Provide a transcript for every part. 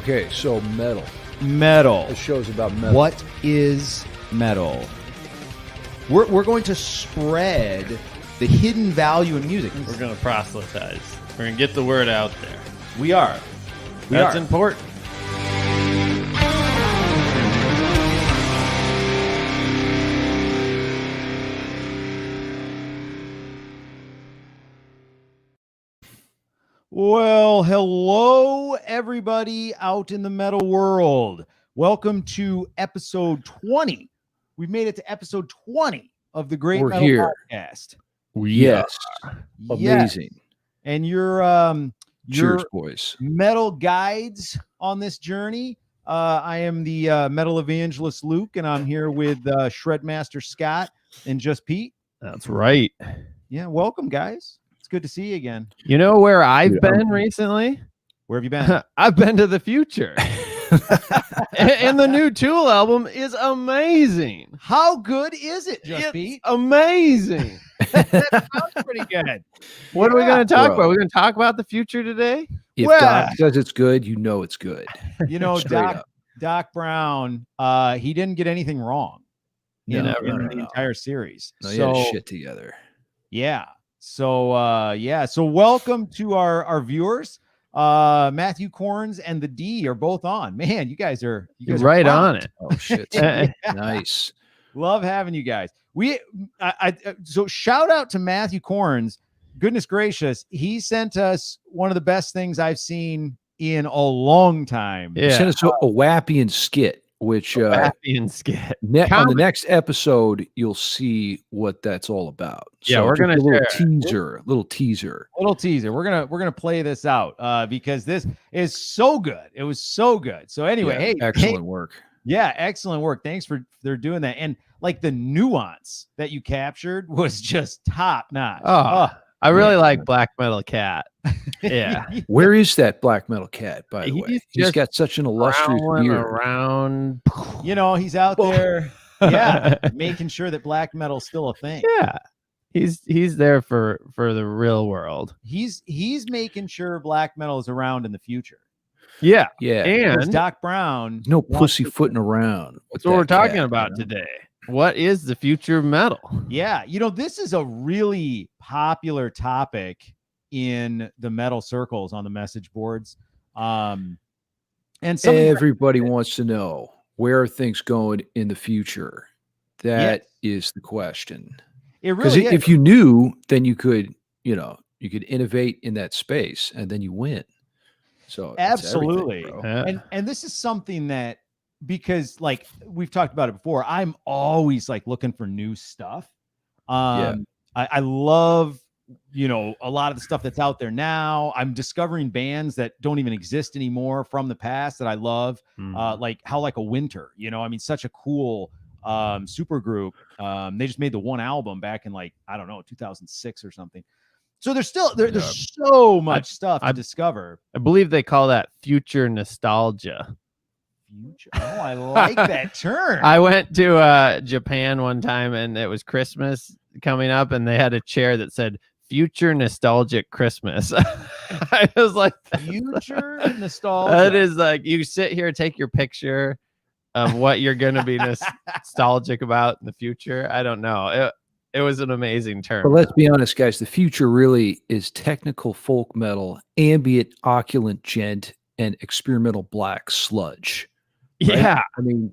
Okay, so metal. Metal. The show's about metal. What is metal? We're going to spread the hidden value in music. We're going to proselytize. We're going to get the word out there. We are. That's important. Well, hello, everybody out in the metal world. Welcome to episode 20. We've made it to episode 20 of the Great Metal Podcast. Yes. Amazing. Yes. And your Cheers, boys. metal guides on this journey. I am the Metal Evangelist Luke, and I'm here with Shredmaster Scott and Just Pete. That's right. Yeah, welcome, guys. It's good to see you again. You know where I've been recently? Where have you been? I've been to the future. And the new Tool album is amazing. How good is it, Just It's Pete? amazing. That sounds pretty good. What are we going to talk bro. about? We're going to talk about the future today? If Well- Doc says it's good, you know it's good. You know, Straight up. Doc Brown, he didn't get anything wrong in No, the entire series. No, he had his shit together. Yeah. So welcome to our viewers. Matthew Corns and the D are both on. Man, you guys are Right pumped. on it. Oh, shit. Nice. Love having you guys. So shout out to Matthew Corns. Goodness gracious, he sent us one of the best things I've seen in a long time. He Yeah. sent us a Wappian skit, which Happy and skit. on the next episode, you'll see what that's all about. Yeah, we're just gonna a little teaser. Little teaser. We're gonna play this out because this is so good. It was so good. So anyway, Yeah, excellent work. Yeah, excellent work. Thanks for doing that. And like the nuance that you captured was just top notch. Oh, I really like Black Metal Cat. Yeah. Where is that black metal cat, by the He's way? He's just got such an illustrious Prowling beard. around. You know, he's out there, making sure that black metal's still a thing. Yeah. He's there for the real world. He's making sure black metal is around in the future. Yeah. Yeah. Because And Doc Brown, No wants pussyfooting around. with that's what we're that talking cat, about you know? today. What is the future of metal? yeah, this is a really popular topic in the metal circles on the message boards. And Everybody wants to know, where are things going in the future? That is the question. it Because really if you knew, then you could innovate in that space, and then you win. So it's absolutely. everything, bro. And this is something that, because like we've talked about it before, I'm always like looking for new stuff. I love, a lot of the stuff that's out there now. I'm discovering bands that don't even exist anymore from the past that I love. Like How Like a Winter, such a cool super group. They just made the one album back in 2006 or something. So there's so much stuff to discover. I believe they call that future nostalgia. Future. Oh, I like that term. I went to Japan one time and it was Christmas coming up and they had a chair that said future nostalgic Christmas. I was like, Future nostalgia. that is like, you sit here, take your picture of what you're going to be nostalgic about in the future. I don't know. It was an amazing term. But let's be honest, guys. The future really is technical folk metal, ambient opulent gent, and experimental black sludge. Right? Yeah. I mean,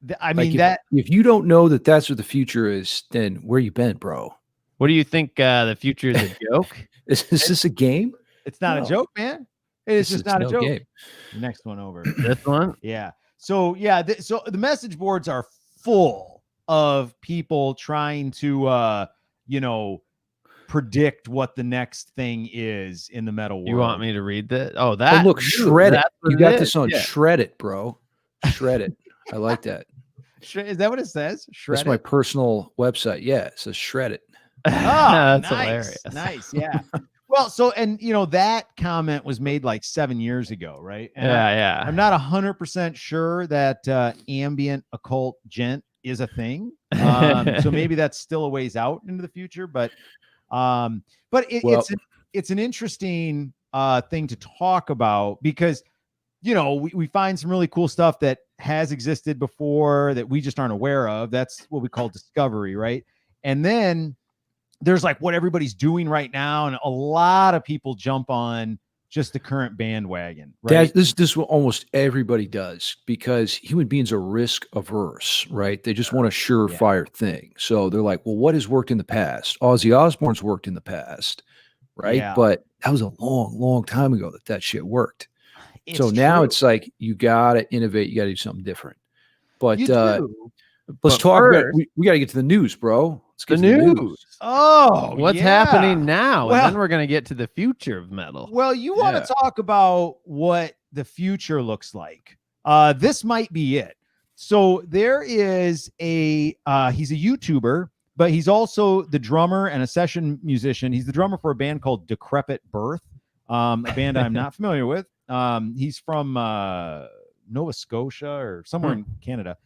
if if you don't know that that's what the future is, then where you been, bro? What do you think? The future is a joke? Is this a game? it's not No. a joke, man. It is This just not a no joke. game. Next one over. This one? Yeah. So so the message boards are full of people trying to predict what the next thing is in the metal world. You want me to read that? Oh, Oh, that. look, shred it. that's what You it got is. this on Yeah. shred it, bro. Shred it. I like that. Is that what it says? Shred That's my it? personal website. Yeah, it says shred it. Oh, That's nice. hilarious. Nice. Yeah. Well, so, and that comment was made like 7 years ago, right? And Yeah. I'm not 100% sure that ambient occult gent is a thing. So maybe that's still a ways out into the future, but it's an interesting thing to talk about because we find some really cool stuff that has existed before that we just aren't aware of. That's what we call discovery, right? And then there's like what everybody's doing right now, and a lot of people jump on just the current bandwagon, right? This is what almost everybody does because human beings are risk averse, right? They just want a surefire thing. So they're like, well, what has worked in the past? Ozzy Osbourne's worked in the past, right? Yeah. But that was a long, long time ago that shit worked. It's so now true. it's like you got to innovate. You got to do something different. But You do. let's But talk about first- we got to get to the news, bro. Let's get The to the news. Oh, What's yeah. happening now? Well- And then we're going to get to the future of metal. Well, you want Yeah. to talk about what the future looks like. This might be it. So there is he's a YouTuber, but he's also the drummer and a session musician. He's the drummer for a band called Decrepit Birth, a band I'm not familiar with. He's from Nova Scotia or somewhere in Canada.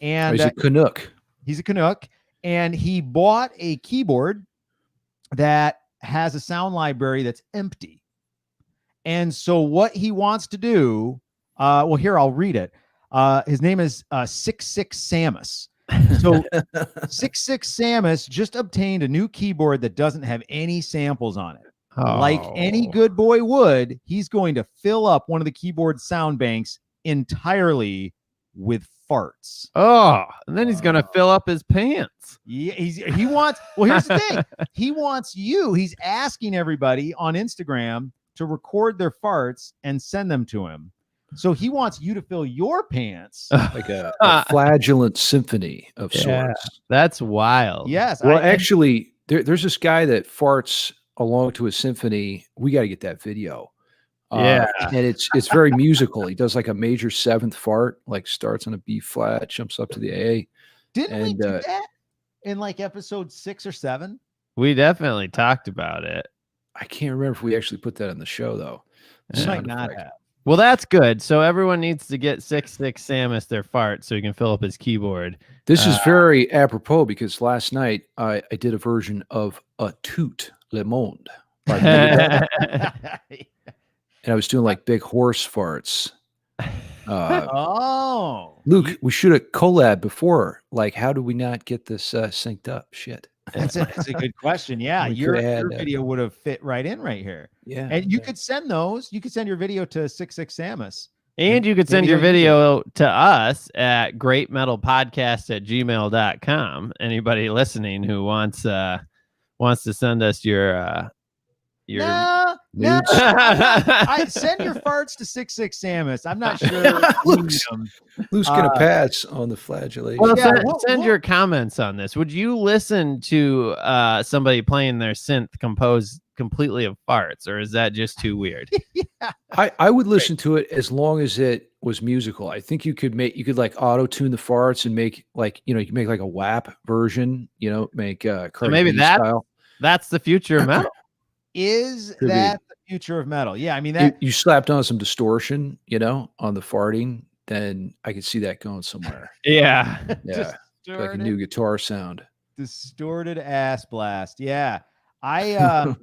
And he's a Canuck. he's a Canuck, and he bought a keyboard that has a sound library that's empty. And so what he wants to do, well, here, I'll read it. His name is 66 Samus. So 66 Samus just obtained a new keyboard that doesn't have any samples on it. Like any good boy would, he's going to fill up one of the keyboard sound banks entirely with farts. Oh, and then he's going to fill up his pants. Yeah, he wants. Well, here's the thing. He wants you. He's asking everybody on Instagram to record their farts and send them to him. So he wants you to fill your pants. Like a flagellant symphony of sorts. That's wild. Yes. Well, actually, there's this guy that farts along to a symphony. We got to get that video. Yeah. And it's very musical. He does like a major seventh fart, like starts on a B flat, jumps up to the A. Didn't we do that in like episode 6 or 7? We definitely talked about it. I can't remember if we actually put that on the show though. We might Sound not effect. have. Well, that's good. So everyone needs to get 66 Samus their fart so he can fill up his keyboard. This is very apropos because last night I did a version of A Tout Le Monde by Megadeth. And I was doing like big horse farts. Luke, we should have collabed before. Like, how do we not get this synced up? Shit. That's a good question. Yeah, We your coulda had, video would have fit right in right here. Yeah. And you could send those. You could send your video to 66 Samus. And you could send your video to us at greatmetalpodcast@gmail.com. Anybody listening who wants to send us your No, nudes. I send your farts to 66 Samus. I'm not sure. Luke's gonna pass on the flagellation. Well, Yeah, send your comments on this. Would you listen to somebody playing their synth composed completely of farts, or is that just too weird? I would listen to it as long as it was musical. I think you could like auto tune the farts and make like you can make like a WAP version. Make So maybe style. That's the future of metal. Is Could that the future of metal? Yeah, I mean that You slapped on some distortion, on the farting, then I could see that going somewhere. Yeah. Yeah, like a new guitar sound. distorted ass blast. Yeah, I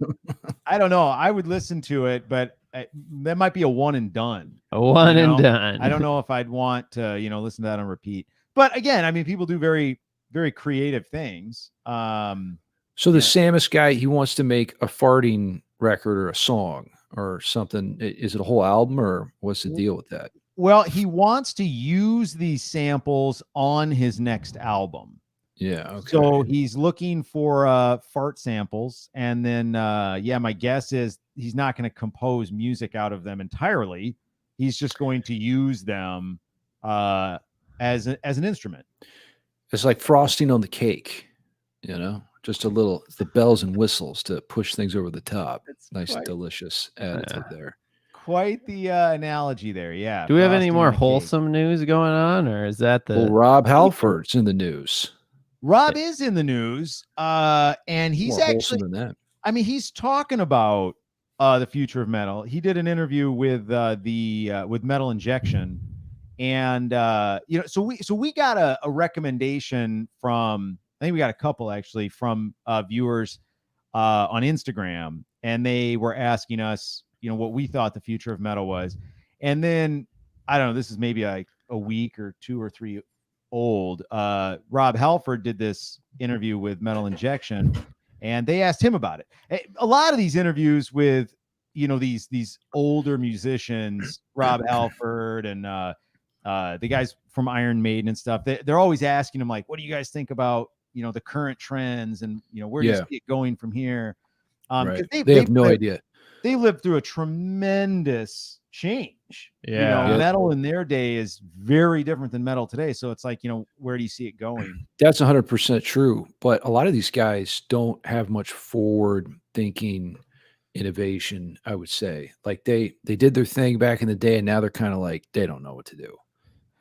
don't know. I would listen to it, but that might be a one and done. A one and done. I don't know if I'd want to, listen to that on repeat. But again, I mean, people do very, very creative things. So the Samus guy, he wants to make a farting record or a song or something. Is it a whole album or what's the deal with that? Well, he wants to use these samples on his next album. Yeah. Okay. So he's looking for fart samples. And then, my guess is he's not going to compose music out of them entirely. He's just going to use them as an instrument. It's like frosting on the cake, just a little, the bells and whistles to push things over the top. It's Nice, quite- delicious additive there. Quite the analogy there. Yeah. Do we have any frosting more on the cake. wholesome news going on, or is that the? Well, Rob Halford's in the news. Rob is in the news, and he's More actually, wholesome than that. I mean, he's talking about the future of metal. He did an interview with with Metal Injection, and so we got a recommendation from, I think we got a couple actually from viewers on Instagram, and they were asking us, what we thought the future of metal was. And then I don't know, this is maybe a week or 2 or 3 old. Rob Halford did this interview with Metal Injection, and they asked him about it. A lot of these interviews with, you know, these older musicians, Rob Halford and the guys from Iron Maiden and stuff, they're always asking him, like, what do you guys think about, you know, the current trends, and, you know, where do you see it going from here? Right. They have no idea. They lived through a tremendous change. Yeah. You know, metal in their day is very different than metal today. So it's like, you know, where do you see it going? That's 100% true. But a lot of these guys don't have much forward thinking innovation, I would say. Like they did their thing back in the day, and now they're kind of like, they don't know what to do,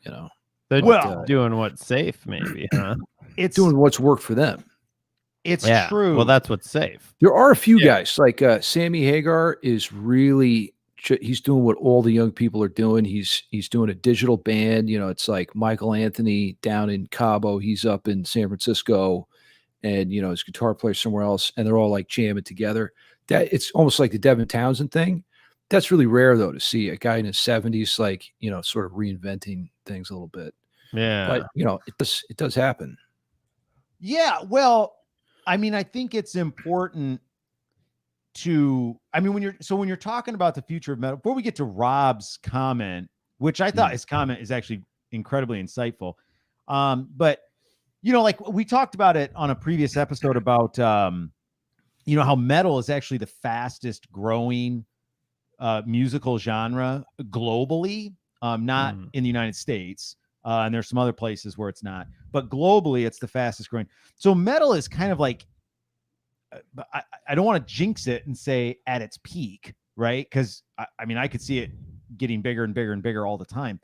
you know. They're doing what's safe, maybe, huh? It's doing what's worked for them. It's true. Well, that's what's safe. There are a few guys like Sammy Hagar is really, he's doing what all the young people are doing. He's doing a digital band. You know, it's like Michael Anthony down in Cabo. He's up in San Francisco, and, you know, his guitar player somewhere else, and they're all like jamming together. That it's almost like the Devin Townsend thing. That's really rare, though, to see a guy in his 70s, like, you know, sort of reinventing things a little bit. Yeah. But, you know, it does happen. Yeah. Well, I mean, I think it's important to, I mean, when you're talking about the future of metal, before we get to Rob's comment, which I thought his comment is actually incredibly insightful. But, you know, like we talked about it on a previous episode about, you know, how metal is actually the fastest growing musical genre globally, not in the United States. And there's some other places where it's not, but globally it's the fastest growing. So metal is kind of like, I don't want to jinx it and say at its peak, right? Because I mean, I could see it getting bigger and bigger and bigger all the time,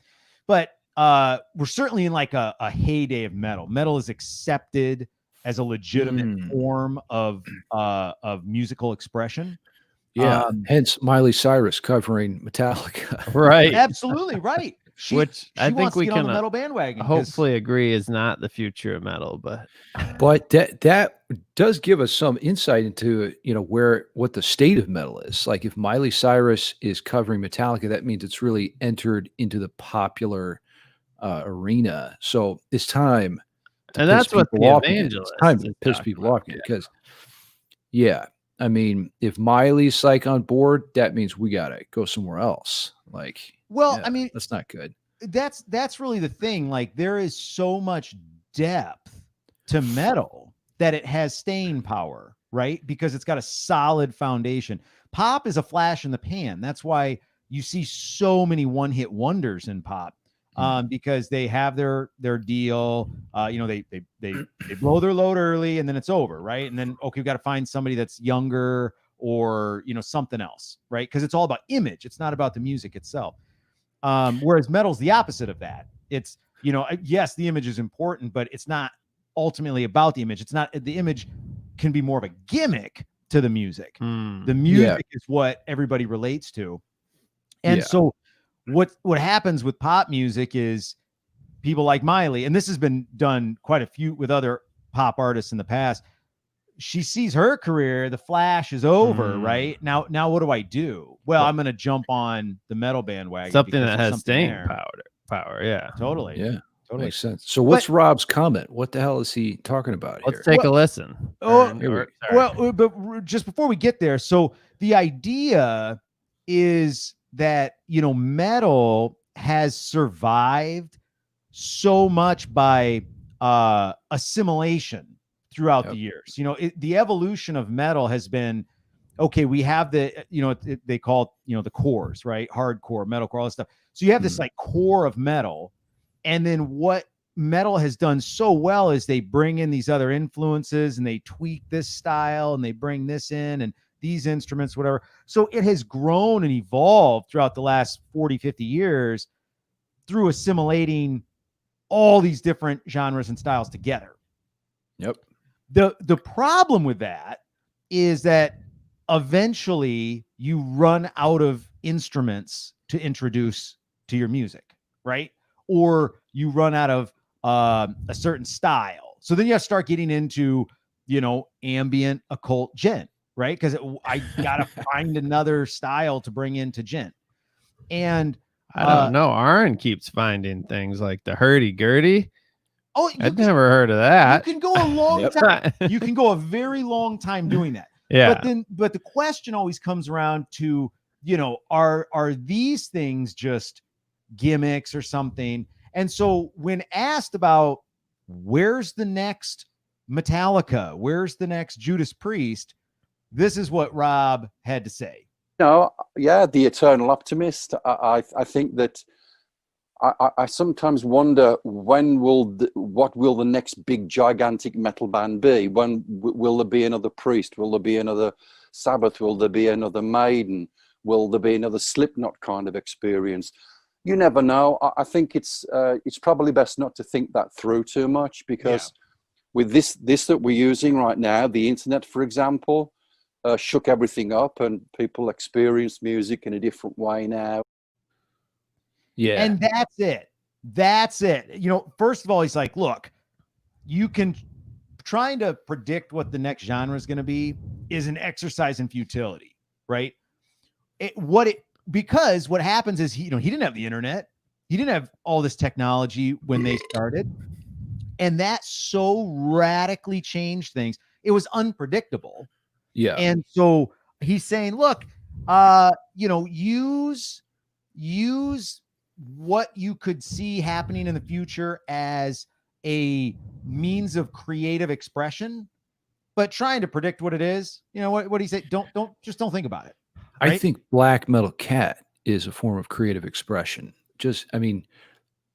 but we're certainly in like a heyday of metal. Metal is accepted as a legitimate form of musical expression. Yeah. Hence Miley Cyrus covering Metallica. Right. Absolutely right. Which I think we get can on the metal bandwagon. Hopefully agree is not the future of metal, but that does give us some insight into, you know, what the state of metal is. Like if Miley Cyrus is covering Metallica, that means it's really entered into the popular arena. So it's time to and piss that's what people the off again. evangelist It's time to piss people off again, because I mean, if Miley's like on board, that means we gotta go somewhere else. Like, I mean, that's not good. That's really the thing. Like, there is so much depth to metal that it has staying power, right? Because it's got a solid foundation. Pop is a flash in the pan. That's why you see so many one-hit wonders in pop, because they have their deal. You know, they blow their load early and then it's over, right? And then, okay, we've got to find somebody that's younger or, you know, something else, right? Because it's all about image. It's not about the music itself. Whereas metal's the opposite of that. It's, you know, yes, the image is important, but it's not ultimately about the image. It's not, the image can be more of a gimmick to the music. The music is what everybody relates to. And so what happens with pop music is people like Miley, and this has been done quite a few with other pop artists in the past. She sees her career, the flash is over, right? Now what do I do? Well, I'm going to jump on the metal bandwagon. Something that has staying power. Yeah. Totally. Yeah. Totally. Makes sense. So what's Rob's comment? What the hell is he talking about here? Let's take a listen. But just before we get there, so the idea is that, you know, metal has survived so much by assimilation throughout the years. You know, the evolution of metal has been, okay, we have the, you know, they call it, you know, the cores, right? Hardcore, metalcore, all this stuff. So you have this like core of metal. And then what metal has done so well is they bring in these other influences and they tweak this style and they bring this in and these instruments, whatever. So it has grown and evolved throughout the last 40, 50 years through assimilating all these different genres and styles together. Yep. The problem with that is that eventually you run out of instruments to introduce to your music, right? Or you run out of a certain style. So then you have to start getting into, you know, ambient, occult, gent, right? Because I got to find another style to bring into gent. And I don't know. Aaron keeps finding things like the hurdy-gurdy. Oh, I'd never heard of that. You can go a long time. You can go a very long time doing that. Yeah. But the question always comes around to, are these things just gimmicks or something? And so when asked about where's the next Metallica, where's the next Judas Priest, this is what Rob had to say. The eternal optimist. I think that I sometimes wonder what will the next big gigantic metal band be? When will there be another Priest? Will there be another Sabbath? Will there be another Maiden? Will there be another Slipknot kind of experience? You never know. I think it's probably best not to think that through too much, because with this that we're using right now, the internet, for example, shook everything up, and people experience music in a different way now. Yeah. And that's it. First of all, he's like, look, you can trying to predict what the next genre is going to be is an exercise in futility, right? Because what happens is he didn't have the internet. He didn't have all this technology when they started. And that so radically changed things. It was unpredictable. Yeah. And so he's saying, look, use what you could see happening in the future as a means of creative expression, but trying to predict what it is. What do you say? Don't think about it. Right? I think Black Metal Cat is a form of creative expression.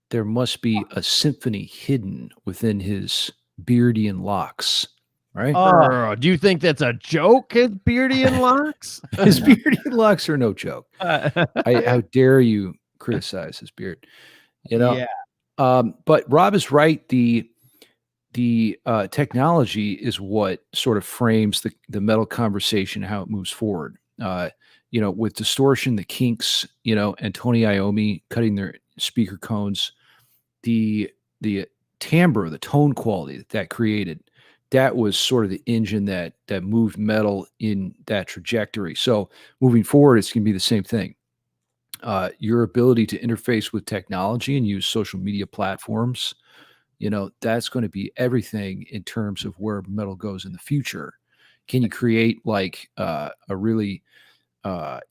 There must be a symphony hidden within his beardian locks, right? Do you think that's a joke, his beardian locks? His beardian locks are no joke. How dare you criticize his beard? Yeah. But Rob is right. The technology is what sort of frames the metal conversation, how it moves forward. With Distortion, the Kinks, and Tony Iommi cutting their speaker cones, the timbre, the tone quality that created, that was sort of the engine that moved metal in that trajectory. So moving forward, it's going to be the same thing. Your ability to interface with technology and use social media platforms, that's going to be everything in terms of where metal goes in the future. Can you create like a really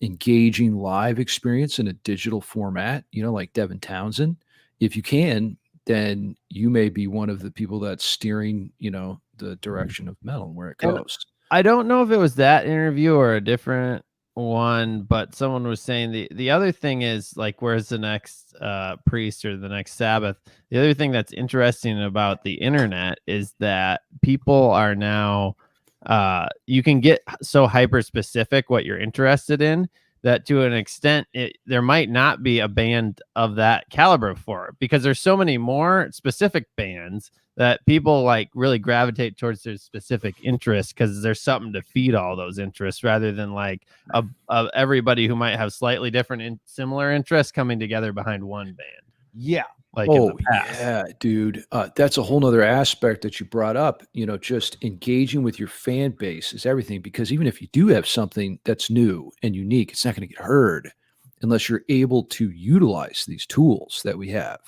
engaging live experience in a digital format, like Devin Townsend? If you can, then you may be one of the people that's steering, the direction of metal and where it goes. I don't know if it was that interview or a different one, but someone was saying the other thing is like, where's the next Priest or the next Sabbath? The other thing that's interesting about the internet is that people are now you can get so hyper specific what you're interested in that to an extent there might not be a band of that caliber for it, because there's so many more specific bands that people like really gravitate towards their specific interests because there's something to feed all those interests, rather than like everybody who might have slightly different and similar interests coming together behind one band. Yeah. Like in the past. Yeah, dude. That's a whole nother aspect that you brought up. Just engaging with your fan base is everything, because even if you do have something that's new and unique, it's not going to get heard unless you're able to utilize these tools that we have.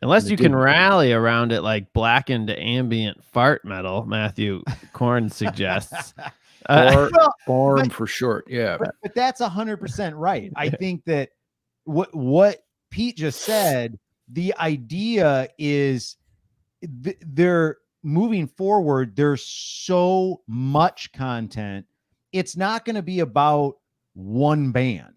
Unless you can rally around it like blackened ambient fart metal, Matthew Korn suggests. Barn for short. Yeah. But that's 100% right. I think that what Pete just said, the idea is they're moving forward. There's so much content. It's not going to be about one band.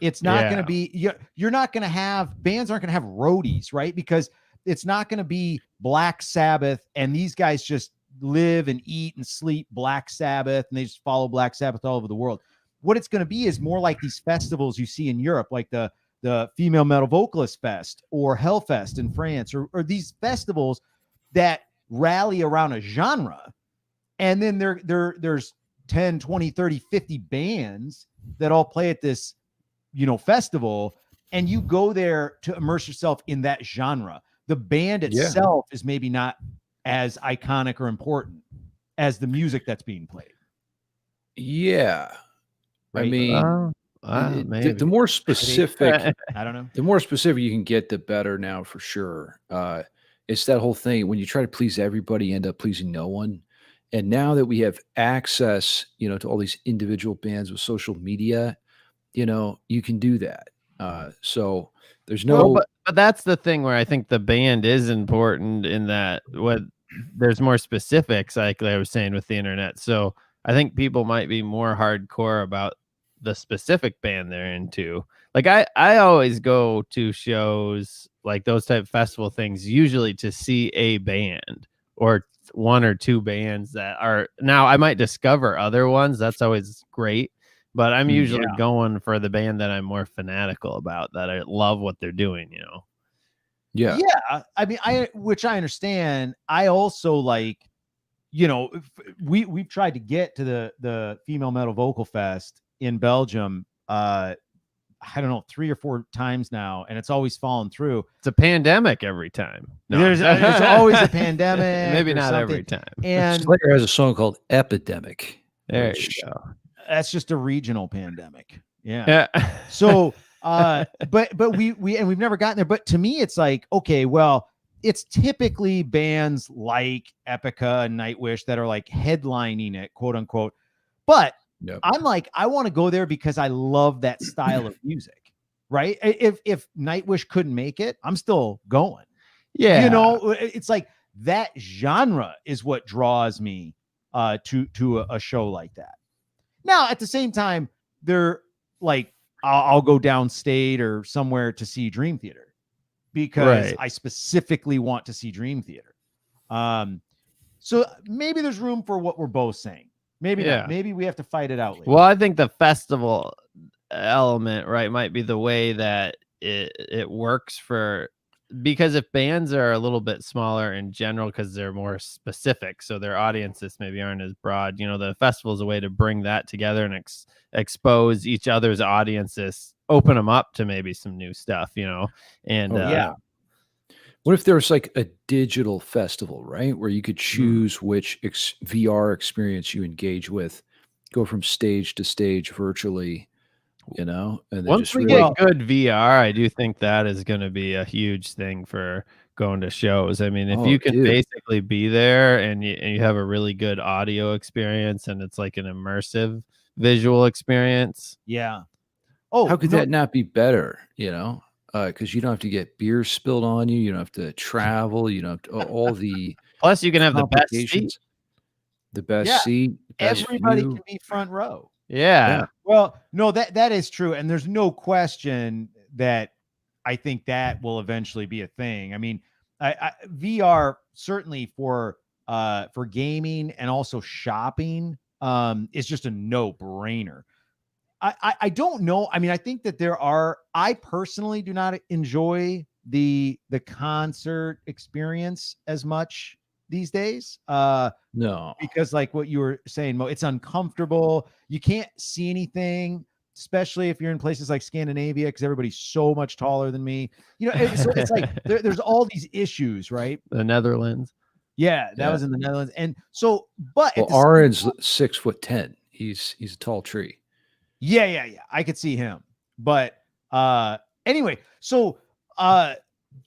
It's not going to be, you're not going to have, bands aren't going to have roadies, right? Because it's not going to be Black Sabbath and these guys just live and eat and sleep Black Sabbath and they just follow Black Sabbath all over the world. What it's going to be is more like these festivals you see in Europe, like the Female Metal Vocalist Fest or Hellfest in France, or these festivals that rally around a genre. And then there's 10, 20, 30, 50 bands that all play at this, festival, and you go there to immerse yourself in that genre. The band itself is maybe not as iconic or important as the music that's being played. Yeah. Right. I mean, Maybe. the more specific, I don't know. the more specific you can get, the better now for sure. It's that whole thing when you try to please everybody, you end up pleasing no one. And now that we have access, to all these individual bands with social media, you can do that. So there's Well, no, but that's the thing where I think the band is important in that there's more specifics, like I was saying with the internet. So I think people might be more hardcore about the specific band they're into. Like I always go to shows like those type of festival things, usually to see a band or one or two bands that are now I might discover other ones. That's always great. But I'm usually going for the band that I'm more fanatical about, that I love what they're doing, Yeah. Yeah. I mean, which I understand. I also like, we've tried to get to the Female Metal Vocal Fest in Belgium. I don't know, 3 or 4 times now, and it's always fallen through. It's a pandemic every time. No. There's always a pandemic. Maybe not something. every time. And Slayer has a song called Epidemic. There you go. That's just a regional pandemic. Yeah. So, but we've never gotten there. But to me, it's like, okay, well, it's typically bands like Epica and Nightwish that are like headlining it, quote unquote. But I'm like, I want to go there because I love that style of music, right? If Nightwish couldn't make it, I'm still going. Yeah. It's like that genre is what draws me to a show like that. Now, at the same time, they're like, I'll go downstate or somewhere to see Dream Theater because I specifically want to see Dream Theater. So maybe there's room for what we're both saying. Maybe not. Maybe we have to fight it out later. Well, I think the festival element, right, might be the way that it works because if bands are a little bit smaller in general because they're more specific, so their audiences maybe aren't as broad, the festival is a way to bring that together and expose each other's audiences, open them up to maybe some new stuff, and what if there was like a digital festival, right, where you could choose which VR experience you engage with, go from stage to stage virtually, and then once we get good VR, I do think that is going to be a huge thing for going to shows. I mean, if you can basically be there and you have a really good audio experience and it's like an immersive visual experience. Yeah. Oh, how could that not be better? Because you don't have to get beer spilled on you. You don't have to travel. You don't have to, all the. Plus, you can have the best seat. The best seat. Everybody can be front row. Yeah. Well, no, that is true. And there's no question that I think that will eventually be a thing. I mean, VR certainly for gaming and also shopping is just a no-brainer. I don't know. I mean, I think that I personally do not enjoy the concert experience as much these days. No, because like what you were saying, Mo, it's uncomfortable. You can't see anything, especially if you're in places like Scandinavia, because everybody's so much taller than me. So it's like there's all these issues, right? The Netherlands. Yeah, that was in the Netherlands. And so, but Aaron's 6'10". He's a tall tree. Yeah. I could see him. But anyway, so but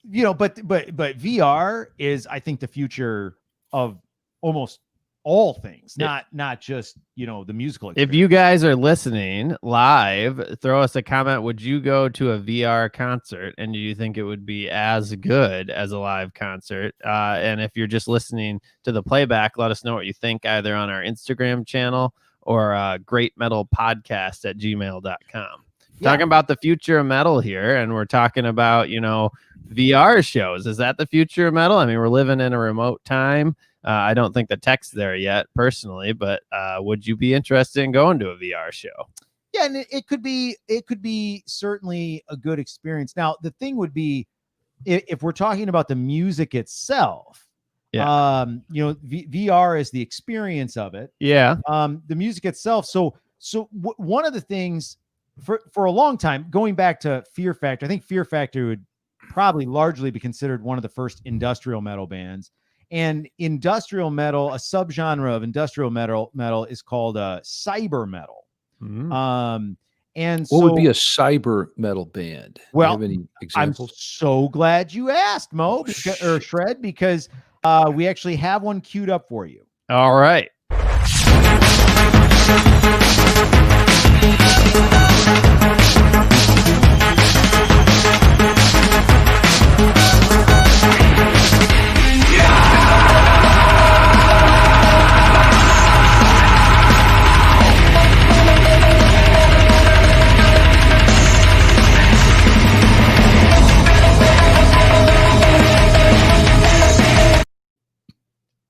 VR is, I think, the future of almost all things, not just the musical experience. If you guys are listening live, throw us a comment. Would you go to a VR concert, and do you think it would be as good as a live concert? And if you're just listening to the playback, let us know what you think either on our Instagram channel or greatmetalpodcast@gmail.com. Talking about the future of metal here, and we're talking about VR shows. Is that the future of metal? I mean, we're living in a remote time. I don't think the tech's there yet personally, but would you be interested in going to a VR show? Yeah, and it could be certainly a good experience. Now, the thing would be if we're talking about the music itself, VR is the experience of it. Yeah. The music itself. So one of the things for a long time, going back to Fear Factor, I think Fear Factor would probably largely be considered one of the first industrial metal bands. And industrial metal, a subgenre of industrial metal is called cyber metal. Mm-hmm. And What would be so, a cyber metal band? Do you well, have any I'm examples? so glad you asked, Mo, Oh, or shit. Shred, because we actually have one queued up for you. All right.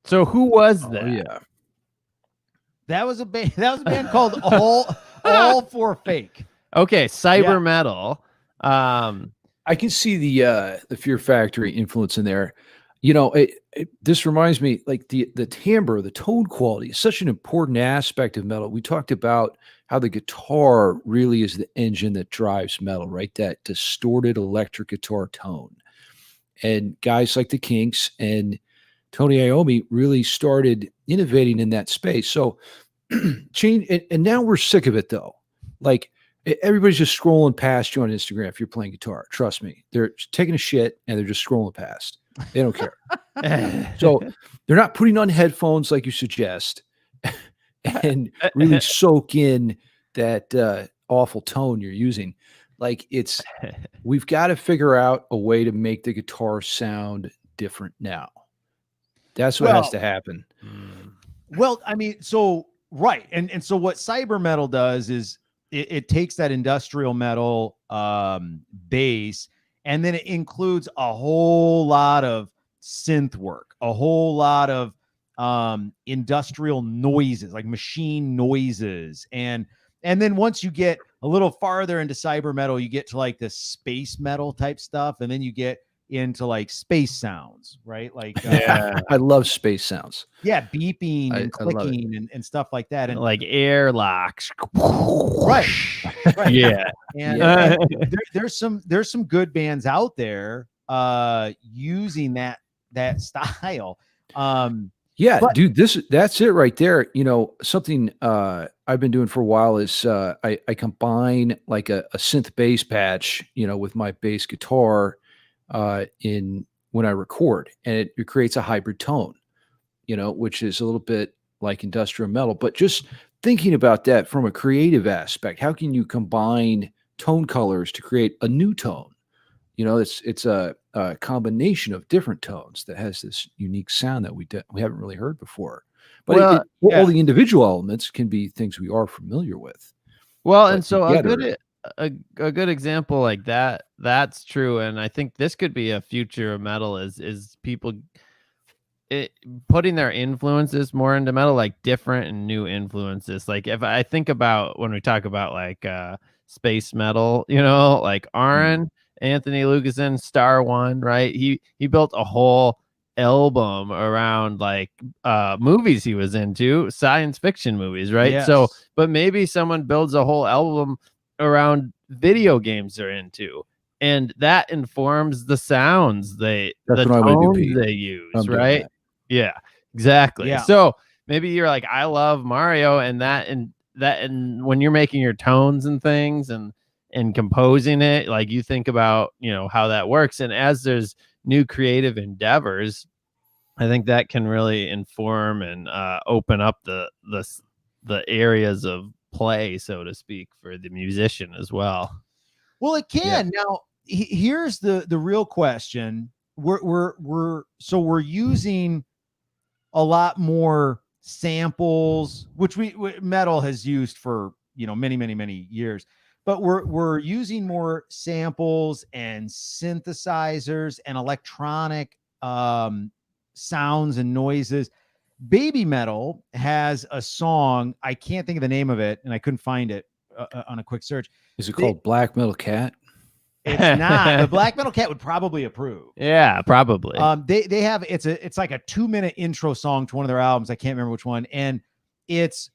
So who was that? Oh, yeah. That was a band. That was a band called All for Fake. Okay, cyber Yeah. metal. I can see the Fear Factory influence in there. You know, this reminds me, like the timbre, the tone quality is such an important aspect of metal. We talked about how the guitar really is the engine that drives metal, right? That distorted electric guitar tone. And guys like the Kinks and Tony Iommi really started innovating in that space. So change, and now we're sick of it though. Like everybody's just scrolling past you on Instagram if you're playing guitar. Trust me, they're taking a shit and they're just scrolling past. They don't care. So they're not putting on headphones like you suggest and really soak in that awful tone you're using. Like we've got to figure out a way to make the guitar sound different now. That's what has to happen. Well, I mean, so right, and so what cyber metal does is it takes that industrial metal base, and then it includes a whole lot of synth work, a whole lot of industrial noises, like machine noises, and then once you get a little farther into cyber metal, you get to like the space metal type stuff, and then you get into like space sounds, right? Like I love space sounds. yeah, beeping and I love it. clicking and stuff like that, and like airlocks. right. Yeah. And there's some good bands out there using that style. Yeah, But- dude, that's it right there. You know, something I've been doing for a while is I combine like a synth bass patch, you know, with my bass guitar in when I record, and it creates a hybrid tone, you know, which is a little bit like industrial metal. But just thinking about that from a creative aspect, how can you combine tone colors to create a new tone? You know, it's a combination of different tones that has this unique sound that we haven't really heard before. But Well, all the individual elements can be things we are familiar with. Well, But and so together- a good example like that's true, and I think this could be a future of metal is people putting their influences more into metal, like different and new influences. Like if I think about when we talk about like space metal, you know, like Arn, Anthony Lucasen, Star One, right? He built a whole album around like movies he was into, science fiction movies, right? Yes. So but maybe someone builds a whole album around video games they're into, and that informs the sounds the what I wanna do, tones Pete. they use, I'm doing right? that. Yeah, exactly. Yeah. So maybe you're like, I love Mario, and when you're making your tones and things and composing it, like you think about, you know, how that works. And as there's new creative endeavors, I think that can really inform and open up the areas of play, so to speak, for the musician as well. Well, it can. Now, here's the real question. We're using a lot more samples, which metal has used for, you know, many years, but we're using more samples and synthesizers and electronic sounds and noises. Baby metal has a song, I can't think of the name of it, and I couldn't find it on a quick search. Is it called Black Metal Cat? It's not. The Black Metal Cat would probably approve. Yeah, probably. They have it's like a 2-minute intro song to one of their albums. I can't remember which one, and it's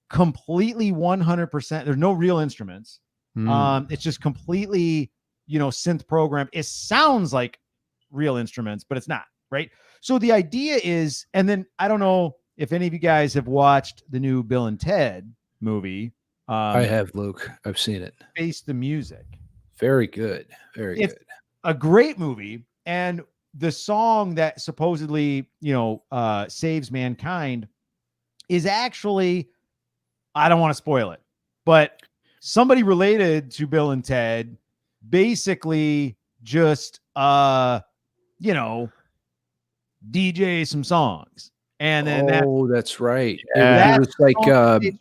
completely 100%. There's no real instruments. It's just completely, you know, synth program. It sounds like real instruments, but it's not, right? So the idea is, and then I don't know if any of you guys have watched the new Bill and Ted movie. I have, Luke. I've seen it. Face the Music. Very good. Very It's good. a great movie, and the song that supposedly, saves mankind is actually, I don't want to spoil it, but somebody related to Bill and Ted basically just DJ some songs. And then that's right. Yeah. It was like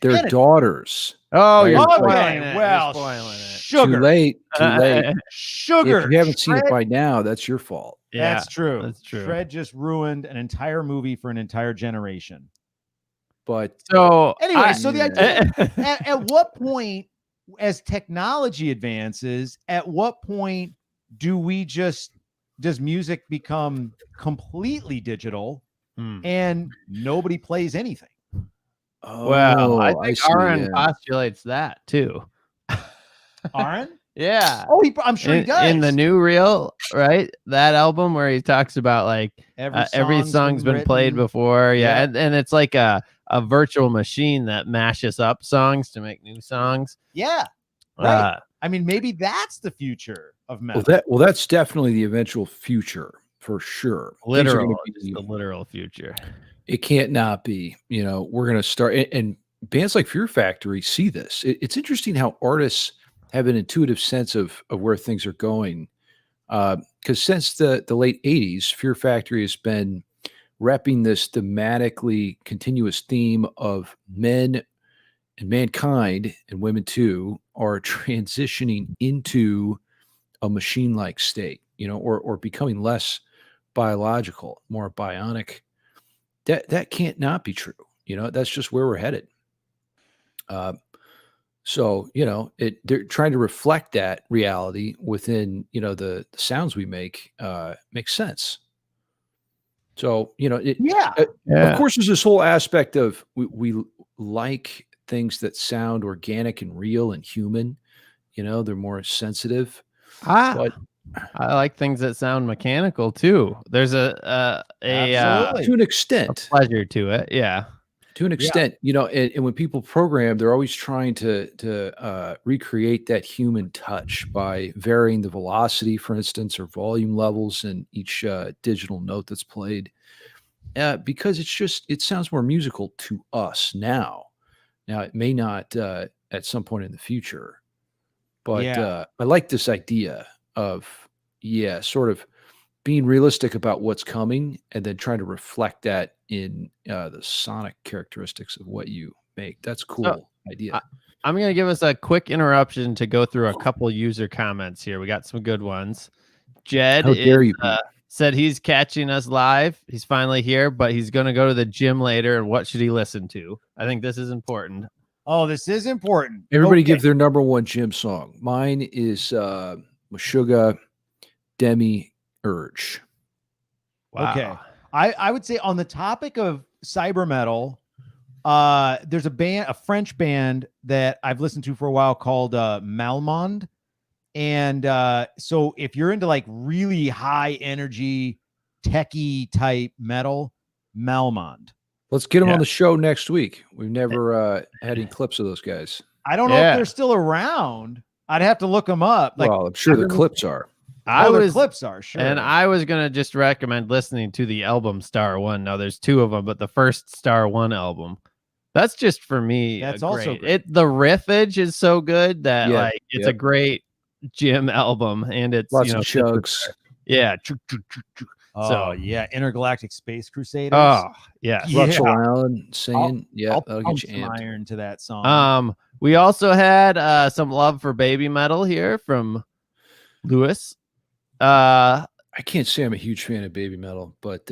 their daughters. Oh, Right? you're Okay, spoiling it. well, You're spoiling it. Sugar. Too late. Too late. Sugar. If you haven't seen it by now, that's your fault. Yeah, That's true. That's true. Shred just ruined an entire movie for an entire generation. But So anyway, so the idea at what point, as technology advances, at what point does music become completely digital and nobody plays anything? Well, I think see, Aaron postulates that too. Aaron? Yeah. Oh, I'm sure he does. In the new reel, right? That album where he talks about like every song's been played before. Yeah. And it's like a virtual machine that mashes up songs to make new songs. Yeah. Right. I mean, maybe that's the future of metal. Well, that's definitely the eventual future for sure. Literal, the literal future. It can't not be. We're going to start, and bands like Fear Factory see this. It's interesting how artists have an intuitive sense of where things are going. Because since the late 80s, Fear Factory has been repping this thematically continuous theme of men and mankind, and women too, are transitioning into a machine-like state, or becoming less biological, more bionic. That can't not be true. That's just where we're headed. So, they're trying to reflect that reality within, the sounds we make, makes sense. So, of course, there's this whole aspect of we like things that sound organic and real and human. They're more sensitive. But I like things that sound mechanical too. There's to an extent, a pleasure to it. Yeah. To an extent, and when people program, they're always trying to recreate that human touch by varying the velocity, for instance, or volume levels in each digital note that's played, because it sounds more musical to us now. Now, it may not at some point in the future, but I like this idea of sort of being realistic about what's coming and then trying to reflect that in the sonic characteristics of what you make. That's cool idea. I'm going to give us a quick interruption to go through a couple user comments here. We got some good ones. Jed said he's catching us live. He's finally here, but he's going to go to the gym later. And what should he listen to? I think this is important. Oh, this is important. Everybody give their number one gym song. Mine is Meshuggah, Demi Urge. Wow. Okay. I would say on the topic of cyber metal, there's a French band that I've listened to for a while called Malmond. And so if you're into like really high energy, techie type metal, Malmond. Let's get them on the show next week. We've never had any clips of those guys. I don't know if they're still around. I'd have to look them up. Well, I'm sure the clips are. Clips are, sure. And I was going to just recommend listening to the album Star One. Now there's two of them, but the first Star One album, that's just for me. That's also great. The riffage is so good that it's a great gym album, and it's lots of chugs. Yeah. So Intergalactic Space Crusaders. Oh yeah, Russell Allen singing. That'll get you amped. Iron to that song. We also had some love for baby metal here from Lewis. I can't say I'm a huge fan of baby metal, but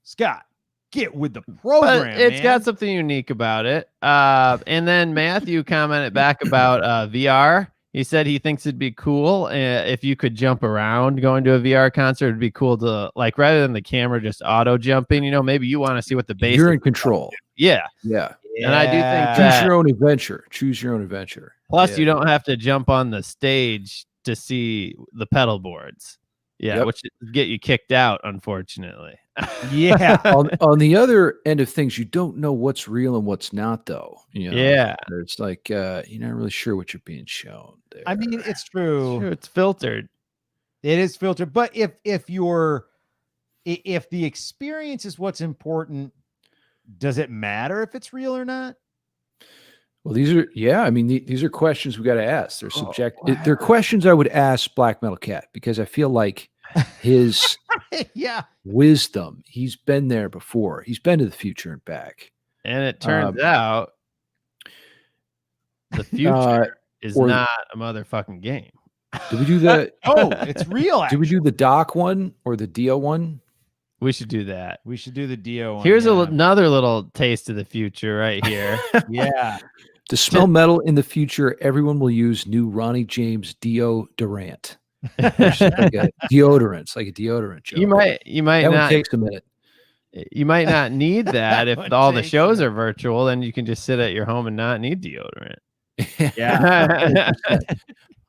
Scott, get with the program. But it's got something unique about it. And then Matthew commented back about VR. He said he thinks it'd be cool if you could jump around going to a VR concert. It'd be cool to, like, rather than the camera just auto jumping, maybe you want to see what the bass. You're in control. Yeah. And I do think choose your own adventure. Choose your own adventure. Plus, you don't have to jump on the stage to see the pedal boards. Yeah, Yep. which get you kicked out, unfortunately. Yeah. On the other end of things, you don't know what's real and what's not, though. Yeah. It's like you're not really sure what you're being shown there. I mean, it's true. Sure, it's filtered. It is filtered, but if the experience is what's important, does it matter if it's real or not? Well, these are these are questions we got to ask. They're Oh, They're questions I would ask Black Metal Cat because I feel like his yeah. wisdom. He's been there before. He's been to the future and back. And it turns out the future is not a motherfucking game. Did we do that? Oh, it's real. Did we do the Doc one or the Dio one? We should do that. We should do the Dio one. Here's another little taste of the future right here. Yeah. To smell metal in the future, everyone will use new Ronnie James deodorant. It's like a deodorant. It's like a deodorant joke. You might that not one takes a minute. You might not need that if would all the take shows are virtual, then you can just sit at your home and not need deodorant. Yeah. 100%.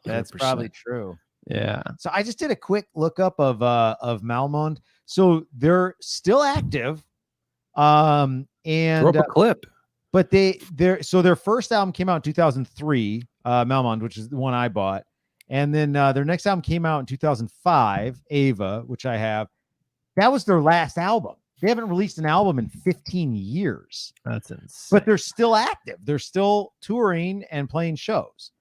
That's probably true. Yeah. So I just did a quick lookup of Malmond. So they're still active. And Throw up a clip. but their first album came out in 2003, Malmond, which is the one I bought. And then their next album came out in 2005, Ava, which I have. That was their last album. They haven't released an album in 15 years. That's insane. But they're still active. They're still touring and playing shows.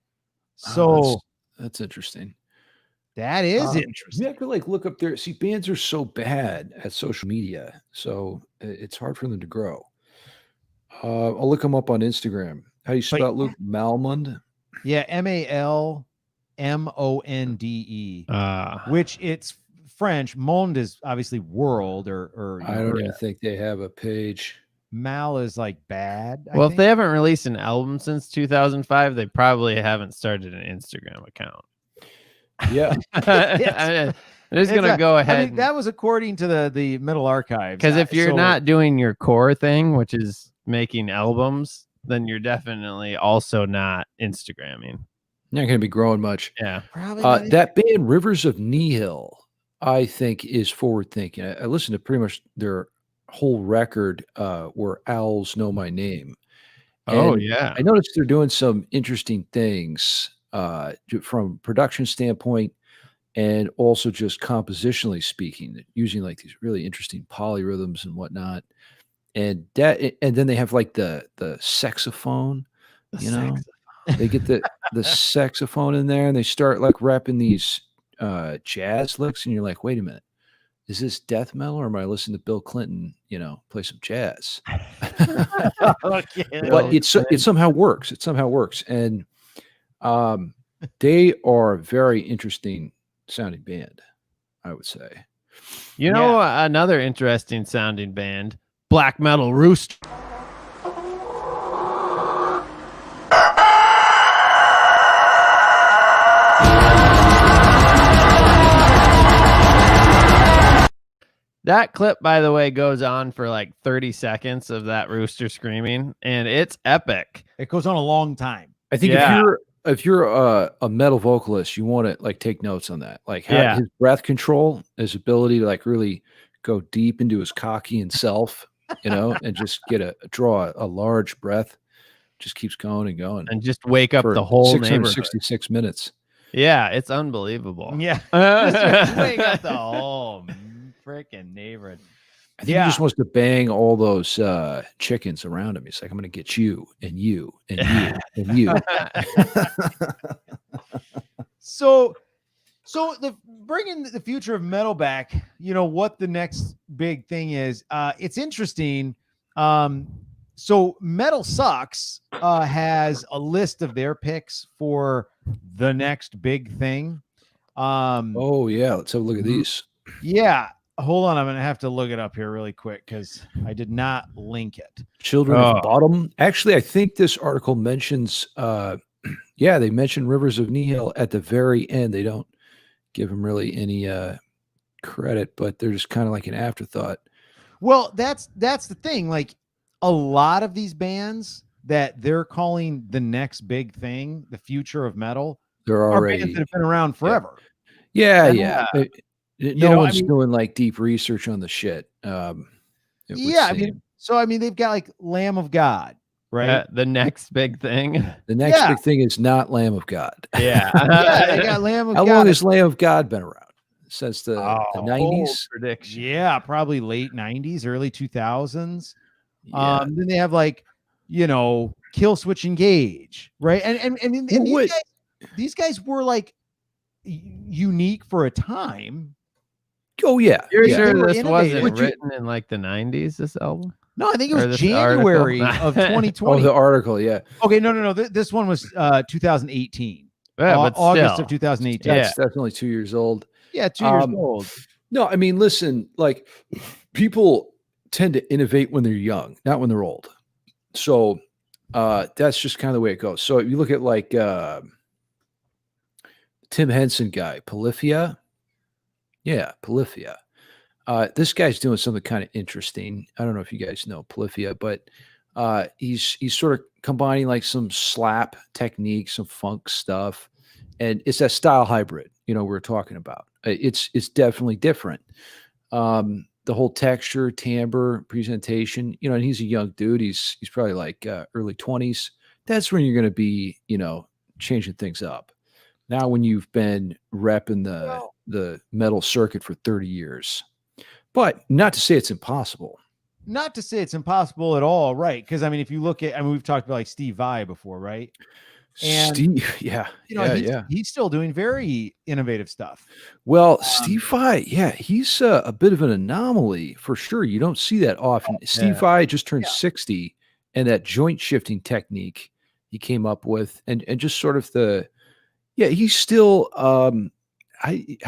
So that's interesting. that is interesting. You have to look up there. See, bands are so bad at social media, so it's hard for them to grow. I'll look them up on Instagram. How do you spell it, Luke? Malmond? Yeah, Malmonde. Which it's French. Monde is obviously world or I don't even think they have a page. Mal is like bad. Well, if they haven't released an album since 2005, they probably haven't started an Instagram account. Yeah. I'm just going to go ahead. I mean, that was according to the Metal Archives. Because if you're not doing your core thing, which is making albums, then you're definitely also not Instagramming. Not going to be growing much. Yeah. probably That band, Rivers of Nihil, I think is forward thinking. I listened to pretty much their whole record where Owls Know My Name. Oh, And yeah. I noticed they're doing some interesting things from a production standpoint and also just compositionally speaking, using like these really interesting polyrhythms and whatnot. And then they have like the saxophone, they get the saxophone in there and they start like rapping these jazz licks. And you're like, wait a minute, is this death metal or am I listening to Bill Clinton, play some jazz? But it somehow works. It somehow works. And they are a very interesting sounding band, I would say. Another interesting sounding band, Black Metal Rooster. That clip, by the way, goes on for like 30 seconds of that rooster screaming, and it's epic. It goes on a long time. I think if you're a metal vocalist, you want to like take notes on that. Like his breath control, his ability to like really go deep into his Cockean self, and just draw a large breath, just keeps going and going. And just wake up the whole neighborhood. 666 minutes. Yeah, it's unbelievable. Yeah. Just wake up the whole freaking neighborhood. I think he just wants to bang all those chickens around him. He's like, I'm going to get you and you and you and you. So bringing the future of metal back, what the next big thing is. It's interesting. So Metal Sucks has a list of their picks for the next big thing. Oh yeah, let's have a look at these. Yeah. Hold on, I'm gonna have to look it up here really quick because I did not link it. Children of Bottom. Actually, I think this article mentions they mention Rivers of Nihil at the very end. They don't give them really any credit, but they're just kind of like an afterthought. Well, that's the thing. Like a lot of these bands that they're calling the next big thing, the future of metal, They're already bands that have been around forever. Yeah. No one's doing like deep research on the shit. They've got like Lamb of God, right? The next big thing. The next big thing is not Lamb of God. Yeah. They got Lamb of How God. How long has Lamb of God been around? Since the 90s? Prediction. Yeah, probably late 90s, early 2000s. Yeah. Then they have like, Kill Switch Engage, right? And these guys were like unique for a time. Oh yeah. You're yeah. sure this wasn't written in like the 90s, this album? No, I think it was January of 2020. Oh, the article, yeah. Okay, no. This one was 2018. Yeah, but August still. of 2018. That's only 2 years old. Yeah, 2 years old. No, I mean, listen, like people tend to innovate when they're young, not when they're old. So that's just kind of the way it goes. So if you look at like Tim Henson guy, Polyphia. Yeah, Polyphia. This guy's doing something kind of interesting. I don't know if you guys know Polyphia, but he's sort of combining like some slap techniques, some funk stuff, and it's that style hybrid, we're talking about. It's definitely different. The whole texture, timbre, presentation, and he's a young dude. He's probably like early 20s. That's when you're going to be, changing things up. Now, when you've been repping the metal circuit for 30 years, but not to say it's impossible. Not to say it's impossible at all, right? Because if you look at, we've talked about like Steve Vai before, right? And Steve, he's still doing very innovative stuff. Well, Steve Vai, he's a bit of an anomaly for sure. You don't see that often. Steve Vai just turned 60, and that joint shifting technique he came up with, and just sort of he's still. How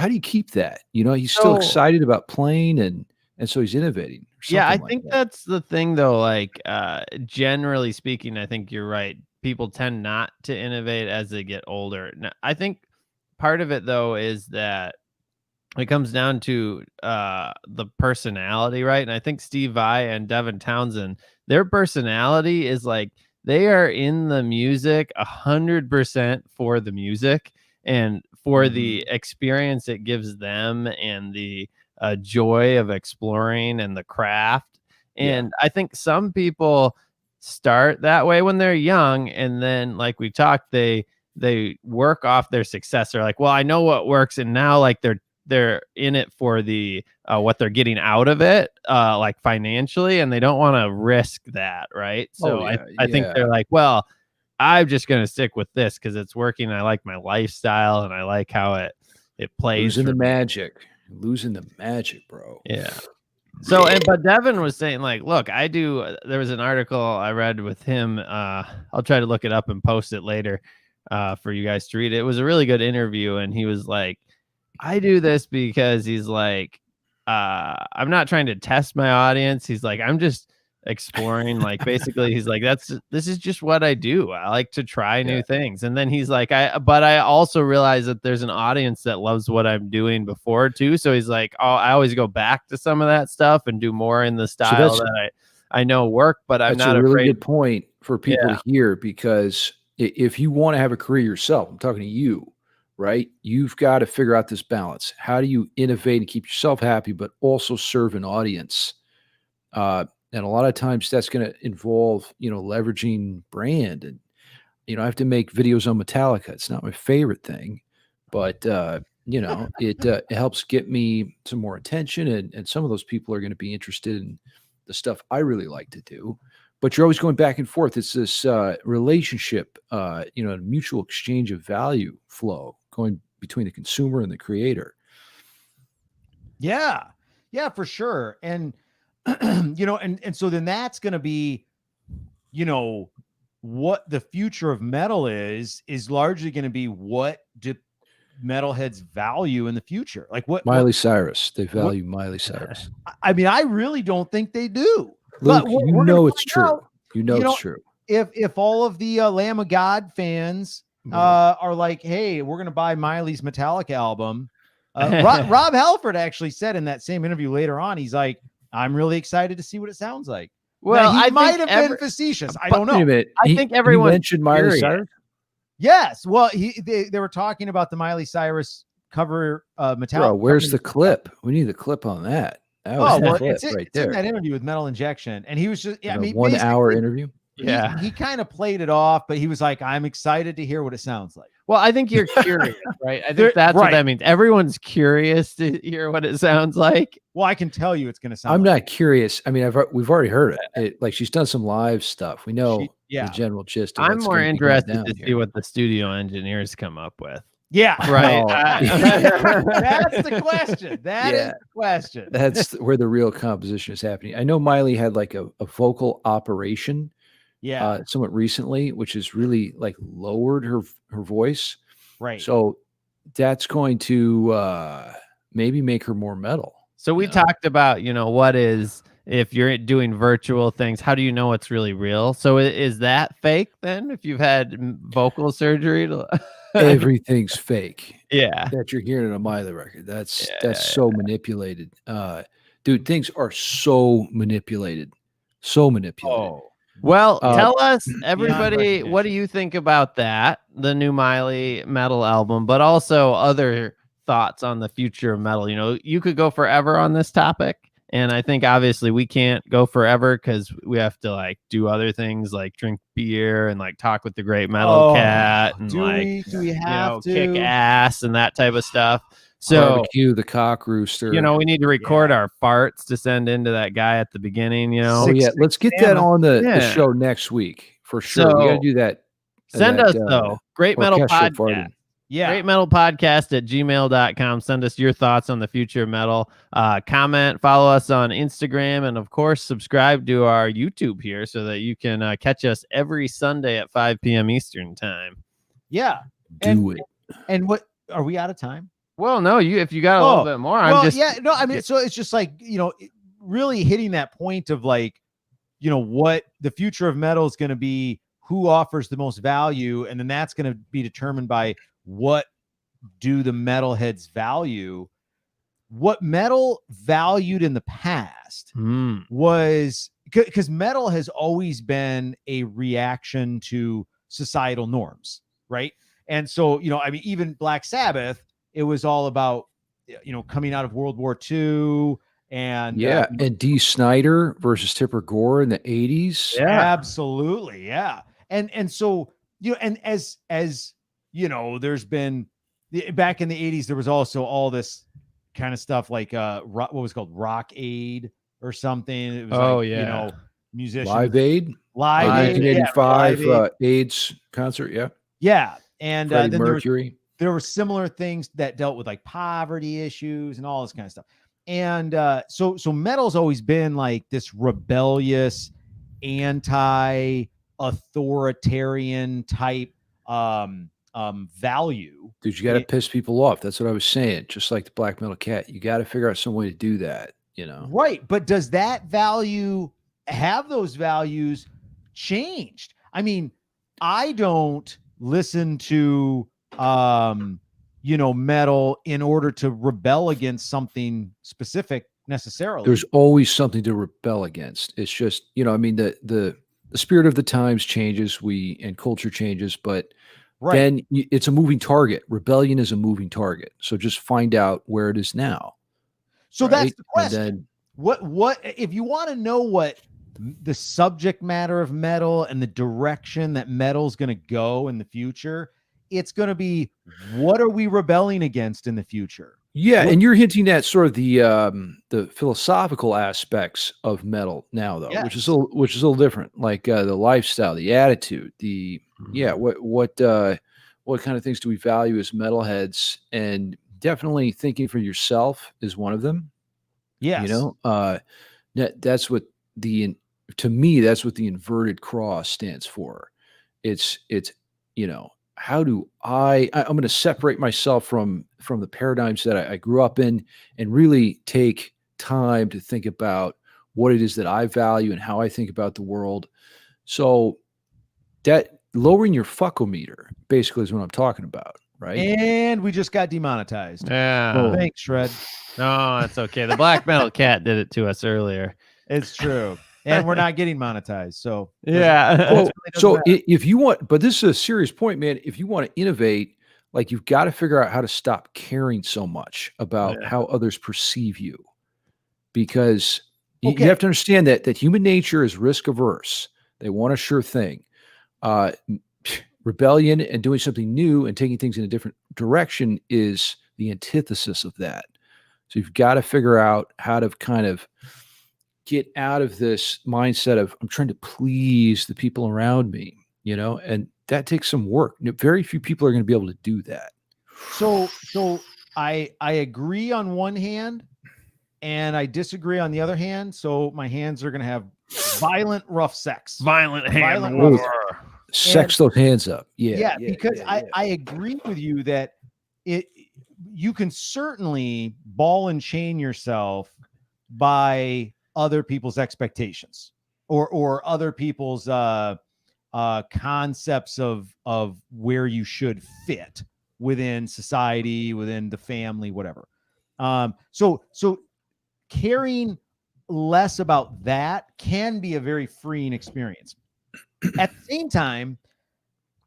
do you keep that? He's still excited about playing, and so he's innovating. Yeah, I think that's the thing, though. Like, generally speaking, I think you're right. People tend not to innovate as they get older. Now, I think part of it, though, is that it comes down to the personality, right? And I think Steve Vai and Devin Townsend, their personality is like they are in the music 100% for the music and for the experience it gives them and the joy of exploring and the craft. And I think some people start that way when they're young, and then like we talked, they work off their success. They're like, well, I know what works, and now like they're in it for the what they're getting out of it, like financially, and they don't want to risk that, right? So I think they're like, well, I'm just gonna stick with this because it's working. I like my lifestyle and I like how it plays. Losing the magic, bro. Yeah. So, but Devin was saying, like, look, there was an article I read with him. I'll try to look it up and post it later for you guys to read. It was a really good interview. And he was like, I do this because he's like, I'm not trying to test my audience. He's like, I'm just exploring, like, basically he's like, this is just what I do. I like to try new things. And then he's like, but I also realize that there's an audience that loves what I'm doing before too. So he's like, I always go back to some of that stuff and do more in the style that I know work, but I'm not afraid. That's a really good point for people to hear, because if you want to have a career yourself, I'm talking to you, right? You've got to figure out this balance. How do you innovate and keep yourself happy, but also serve an audience? And a lot of times that's going to involve, leveraging brand. And, I have to make videos on Metallica. It's not my favorite thing, but, it helps get me some more attention. And some of those people are going to be interested in the stuff I really like to do. But you're always going back and forth. It's this relationship, a mutual exchange of value flow going between the consumer and the creator. Yeah, for sure. And, and so then that's going to be, what the future of metal is largely going to be what do metalheads value in the future? Like Miley Cyrus. They value Miley Cyrus. I mean, I really don't think they do. Luke, it's true. It's true. If all of the Lamb of God fans are like, hey, we're going to buy Miley's Metallica album. Rob Halford actually said in that same interview later on, he's like, I'm really excited to see what it sounds like. Well, I might have been facetious. I don't know. Wait a minute. I think everyone mentioned Miley Cyrus. Yes. Well, they were talking about the Miley Cyrus cover Metallica. Bro, where's the clip? We need the clip on that. That was Oh, the well, clip it's right in there. that interview with Metal Injection, and he was just, I mean, 1 hour basically, interview. Yeah. he kind of played it off, but he was like, I'm excited to hear what it sounds like. Well, I think you're curious, right? I They're- think that's what right. that means. Everyone's curious to hear what it sounds like. Well, I can tell you it's going to sound I'm like not curious. I mean, we've already heard it. Like she's done some live stuff. We know yeah. the general gist of I'm what's more gonna be going interested down to here. see what the studio engineers come up with. Yeah. Right. Oh. That's the question. That is Yeah. the question. That's where the real composition is happening. I know Miley had like a vocal operation Yeah. somewhat recently, which has really like lowered her voice. Right. So that's going to maybe make her more metal. So we talked about, what is, if you're doing virtual things, how do you know what's really real? So is that fake then? If you've had vocal surgery? Everything's fake. Yeah. That you're hearing on a Miley record. That's so manipulated. Dude, things are so manipulated. So manipulated. Oh. Well, Uh, tell us, everybody, recognition. what do you think about that, the new Miley metal album, but also other thoughts on the future of metal? You could go forever on this topic. And I think obviously we can't go forever because we have to like do other things like drink beer and like talk with the great metal cat and do we have to kick ass and that type of stuff. So barbecue the cock rooster. we need to record our farts to send into that guy at the beginning. Oh yeah, let's get that on the show next week for sure. We got to do that. Send us though, Great Metal Podcast. Yeah. greatmetalpodcast@gmail.com. Send us your thoughts on the future of metal. Comment, follow us on Instagram, and of course, subscribe to our YouTube here so that you can catch us every Sunday at 5 p.m. Eastern time. Yeah. Do it. And what are we out of time? Well, no, if you got a little bit more, so it's just like, really hitting that point of like, what the future of metal is going to be, who offers the most value, and then that's going to be determined by what do the metalheads value. What metal valued in the past was, because metal has always been a reaction to societal norms, right? And so, even Black Sabbath, it was all about, coming out of World War II and and Dee Snider versus Tipper Gore in the 80s. Yeah, absolutely. Yeah. And so, and as there's been back in the 80s, there was also all this kind of stuff like what was called Rock Aid or something. It was musicians. Live Aid. 1985 AIDS concert. Yeah. Yeah. And Freddie then Mercury. There were similar things that dealt with like poverty issues and all this kind of stuff. And so metal's always been like this rebellious, anti-authoritarian type value. Dude, you got to piss people off. That's what I was saying. Just like the Black Metal Cat, you got to figure out some way to do that. Right? But does that value have those values changed? I mean, I don't listen to metal in order to rebel against something specific necessarily. There's always something to rebel against. It's just, the spirit of the times changes, and culture changes, but then it's a moving target. Rebellion is a moving target. So just find out where it is now. So that's the question. What if you want to know what the subject matter of metal and the direction that metal's going to go in the future, it's going to be, what are we rebelling against in the future? Yeah, and you're hinting at sort of the philosophical aspects of metal now, though, which is a little different, like the lifestyle, the attitude, what kind of things do we value as metalheads, and definitely thinking for yourself is one of them. Yes. That's what to me, that's what the inverted cross stands for. It's how do I'm going to separate myself from the paradigms that I grew up in and really take time to think about what it is that I value and how I think about the world. So that lowering your fuckometer basically is what I'm talking about, right? And we just got demonetized. Yeah. Oh, thanks, Shred. No, it's okay. The Black Metal Cat did it to us earlier. It's true. And we're not getting monetized. So yeah. So if you want, but this is a serious point, man. If you want to innovate, like you've got to figure out how to stop caring so much about how others perceive you, because you have to understand that human nature is risk averse. They want a sure thing. Rebellion and doing something new and taking things in a different direction is the antithesis of that. So you've got to figure out how to kind of get out of this mindset of I'm trying to please the people around me, and that takes some work. Very few people are going to be able to do that. So I agree on one hand and I disagree on the other hand. So my hands are going to have violent, rough sex. Violent hand rough war. Sex those hands up. Yeah. Because I agree with you that you can certainly ball and chain yourself by other people's expectations or other people's concepts of where you should fit within society, within the family, whatever. So caring less about that can be a very freeing experience. At the same time,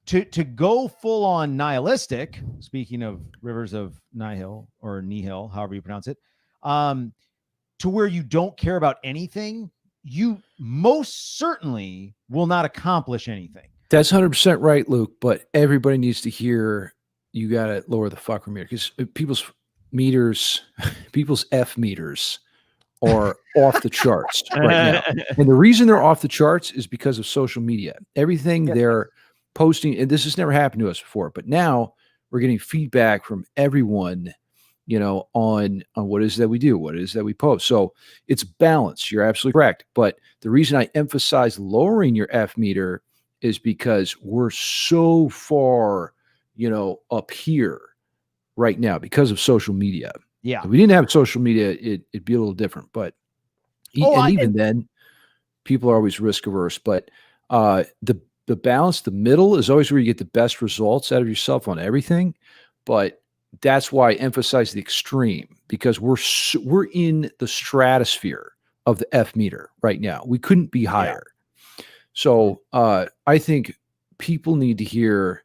to go full on nihilistic, speaking of rivers of nihil or nihil, however you pronounce it, to where you don't care about anything, you most certainly will not accomplish anything. That's 100% right, Luke. But everybody needs to hear you got to lower the fucker meter, because people's F meters are off the charts right now. And the reason they're off the charts is because of social media. Everything they're posting, and this has never happened to us before, but now we're getting feedback from everyone, on what it is that we do, what it is that we post. So it's balanced. You're absolutely correct. But the reason I emphasize lowering your F meter is because we're so far, up here right now because of social media. Yeah. If we didn't have social media, it'd be a little different. But even then, people are always risk averse. But the balance, the middle, is always where you get the best results out of yourself on everything. But that's why I emphasize the extreme, because we're in the stratosphere of the F meter right now. We couldn't be higher. Yeah. So I think people need to hear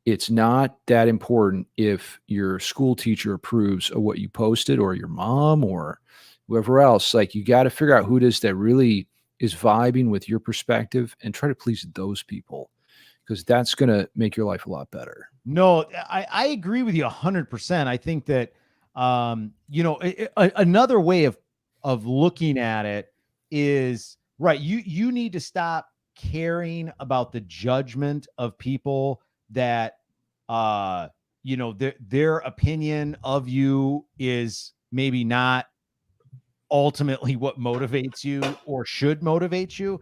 it's not that important if your school teacher approves of what you posted, or your mom, or whoever else. Like, you got to figure out who it is that really is vibing with your perspective and try to please those people, because that's going to make your life a lot better. No, I agree with you 100%. I think that, another way of looking at it is, right, you need to stop caring about the judgment of people that, their opinion of you is maybe not ultimately what motivates you or should motivate you.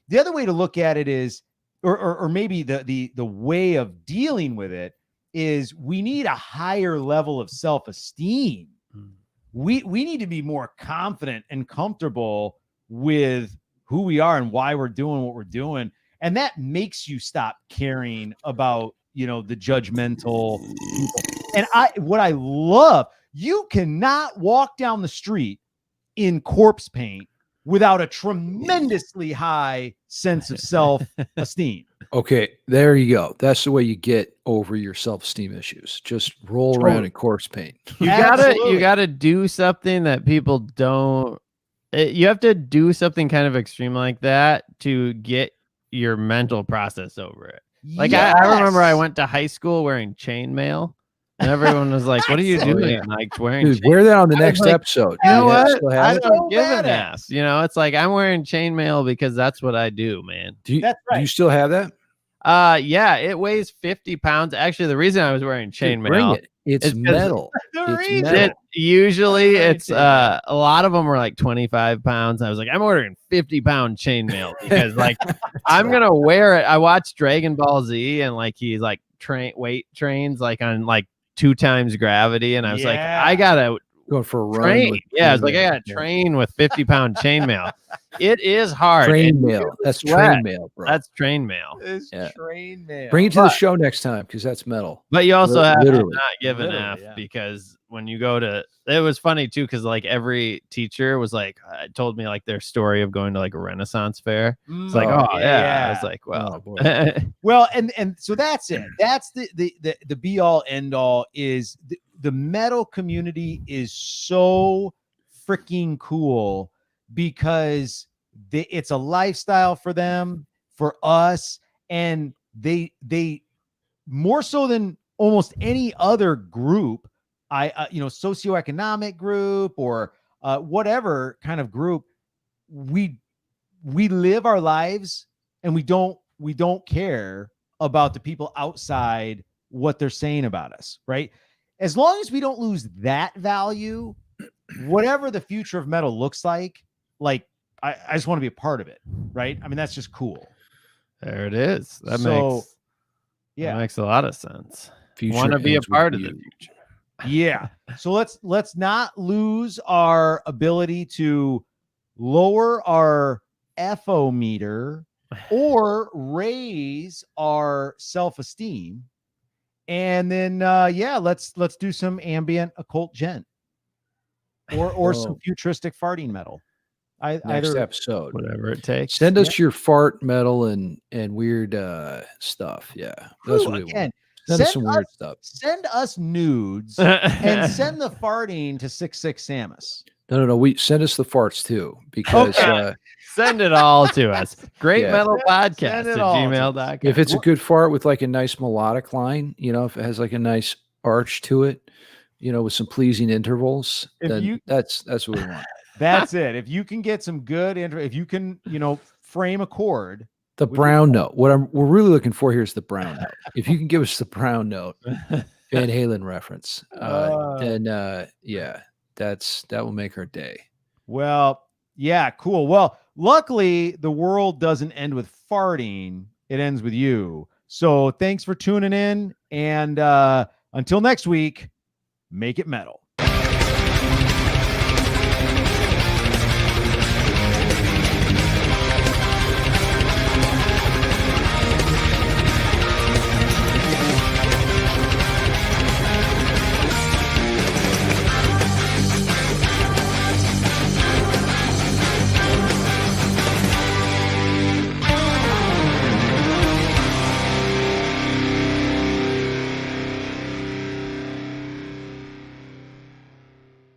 The other way to look at it is, or maybe the way of dealing with it is, we need a higher level of self-esteem. We need to be more confident and comfortable with who we are and why we're doing what we're doing. And that makes you stop caring about, the judgmental people. And what I love, you cannot walk down the street in corpse paint without a tremendously high sense of self-esteem. Okay, there you go. That's the way you get over your self-esteem issues. Just roll around in corpse paint. You gotta do something that people don't. You have to do something kind of extreme like that to get your mental process over it. Like, yes. I remember I went to high school wearing chainmail, and everyone was like, "What are you doing?" Yeah. Like, wearing. Dude, wear that on the next episode. You know what? I don't give an ass. It's like, I'm wearing chainmail because that's what I do, man. Do you still have that? Yeah, it weighs 50 pounds. Actually, the reason I was wearing chainmail, bring it. It's metal. Usually it's a lot of them were like 25 pounds. I was like, I'm ordering 50-pound chainmail because like I'm gonna wear it. I watched Dragon Ball Z, and like he's like weight trains like on like 2 times gravity, and I was like, I gotta Going for a run. Train. with Yeah, it's like I chainmail. got to train with 50-pound chainmail. It is hard. Train and mail. you That's sweat. train mail, bro. That's train mail. It's Yeah. train mail. Bring it to the show next time because that's metal. But you also have to Literally. not give an Literally, F yeah. because when you go to, it was funny too because like every teacher was like told me like their story of going to like a Renaissance fair. It's like, oh yeah. I was like, well, Oh, boy. Well, and so that's it. That's the be all end all is the metal community is so freaking cool because it's a lifestyle for them, for us, and they more so than almost any other group, socioeconomic group or whatever kind of group, we live our lives and we don't care about the people outside what they're saying about us, right? As long as we don't lose that value, whatever the future of metal looks like I just want to be a part of it, right? I mean, that's just cool. there it is. That makes a lot of sense. Want to be a part of the future. Yeah. So let's not lose our ability to lower our FO meter or raise our self-esteem. And then let's do some ambient occult gent or some futuristic farting metal. Next episode. Whatever it takes. Send us your fart metal and weird stuff. Yeah. That's what we want. Send us some weird stuff. Send us nudes and send the farting to 66 Samus. No. We send us the farts too because send it all to us. Greatmetalpodcast Send it at all to gmail.com. if it's a good fart with like a nice melodic line, if it has like a nice arch to it, with some pleasing intervals, then that's what we want. That's it. If you can get some good if you can, frame a chord. The brown note. What we're really looking for here is the brown note. If you can give us the brown note, Van Halen reference, then that will make our day. Well, yeah, cool. Well, luckily the world doesn't end with farting; it ends with you. So thanks for tuning in, and until next week, make it metal.